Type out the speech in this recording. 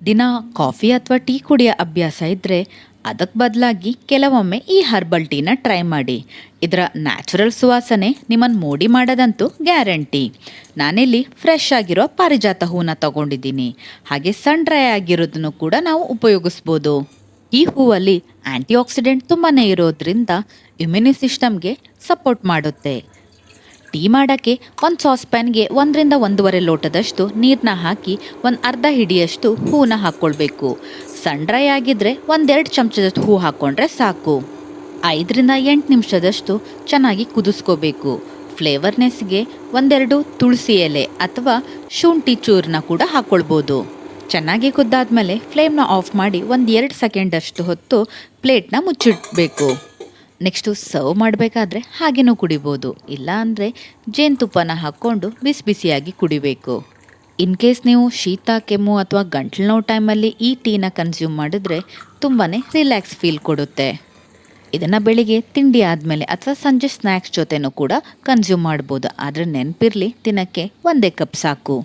ದಿನ ಕಾಫಿ ಅಥವಾ ಟೀ ಕುಡಿಯೋ ಅಭ್ಯಾಸ ಇದ್ದರೆ ಅದಕ್ಕೆ ಬದಲಾಗಿ ಕೆಲವೊಮ್ಮೆ ಈ ಹರ್ಬಲ್ ಟೀನ ಟ್ರೈ ಮಾಡಿ. ಇದರ ನ್ಯಾಚುರಲ್ ಸುವಾಸನೆ ನಿಮ್ಮನ್ನು ಮೋಡಿ ಮಾಡೋದಂತೂ ಗ್ಯಾರಂಟಿ. ನಾನಿಲ್ಲಿ ಫ್ರೆಶ್ ಆಗಿರೋ ಪಾರಿಜಾತ ಹೂನ ತಗೊಂಡಿದ್ದೀನಿ. ಹಾಗೆ ಸನ್ ಡ್ರೈ ಆಗಿರೋದನ್ನು ಕೂಡ ನಾವು ಉಪಯೋಗಿಸ್ಬೋದು. ಈ ಹೂವಲ್ಲಿ ಆ್ಯಂಟಿ ಆಕ್ಸಿಡೆಂಟ್ ತುಂಬಾ ಇರೋದ್ರಿಂದ ಇಮ್ಯುನಿ ಸಿಸ್ಟಮ್ಗೆ ಸಪೋರ್ಟ್ ಮಾಡುತ್ತೆ. ಟೀ ಮಾಡೋಕ್ಕೆ ಒಂದು ಸಾಸ್ಪ್ಯಾನ್ಗೆ 1ರಿಂದ 1.5 ಲೋಟದಷ್ಟು ನೀರನ್ನ ಹಾಕಿ ಒಂದು ಅರ್ಧ ಹಿಡಿಯಷ್ಟು ಹೂವನ್ನ ಹಾಕ್ಕೊಳ್ಬೇಕು. ಸನ್ ಡ್ರೈ ಆಗಿದ್ದರೆ 1-2 ಚಮಚದಷ್ಟು ಹೂ ಹಾಕ್ಕೊಂಡ್ರೆ ಸಾಕು. 5ರಿಂದ 8 ನಿಮಿಷದಷ್ಟು ಚೆನ್ನಾಗಿ ಕುದಿಸ್ಕೋಬೇಕು. ಫ್ಲೇವರ್ನೆಸ್ಗೆ 1-2 ತುಳಸಿ ಎಲೆ ಅಥವಾ ಶುಂಠಿ ಚೂರನ್ನ ಕೂಡ ಹಾಕ್ಕೊಳ್ಬೋದು. ಚೆನ್ನಾಗಿ ಕುದ್ದಾದ್ಮೇಲೆ ಫ್ಲೇಮ್ನ ಆಫ್ ಮಾಡಿ 1-2 ಸೆಕೆಂಡಷ್ಟು ಹೊತ್ತು ಪ್ಲೇಟ್ನ ಮುಚ್ಚಿಡಬೇಕು. ನೆಕ್ಸ್ಟು ಸರ್ವ್ ಮಾಡಬೇಕಾದ್ರೆ ಹಾಗೇನೂ ಕುಡಿಬೋದು. ಇಲ್ಲ ಅಂದರೆ ಜೇನುತುಪ್ಪನ ಹಾಕ್ಕೊಂಡು ಬಿಸಿ ಬಿಸಿಯಾಗಿ ಕುಡಿಬೇಕು. ಇನ್ ಕೇಸ್ ನೀವು ಶೀತ ಕೆಮ್ಮು ಅಥವಾ ಗಂಟ್ಲು ನೋವು ಟೈಮಲ್ಲಿ ಈ ಟೀನ ಕನ್ಸ್ಯೂಮ್ ಮಾಡಿದ್ರೆ ತುಂಬಾ ರಿಲ್ಯಾಕ್ಸ್ ಫೀಲ್ ಕೊಡುತ್ತೆ. ಇದನ್ನು ಬೆಳಿಗ್ಗೆ ತಿಂಡಿ ಆದಮೇಲೆ ಅಥವಾ ಸಂಜೆ ಸ್ನ್ಯಾಕ್ಸ್ ಜೊತೆನೂ ಕೂಡ ಕನ್ಸ್ಯೂಮ್ ಮಾಡ್ಬೋದು. ಆದರೆ ನೆನಪಿರಲಿ, ದಿನಕ್ಕೆ 1 ಕಪ್ ಸಾಕು.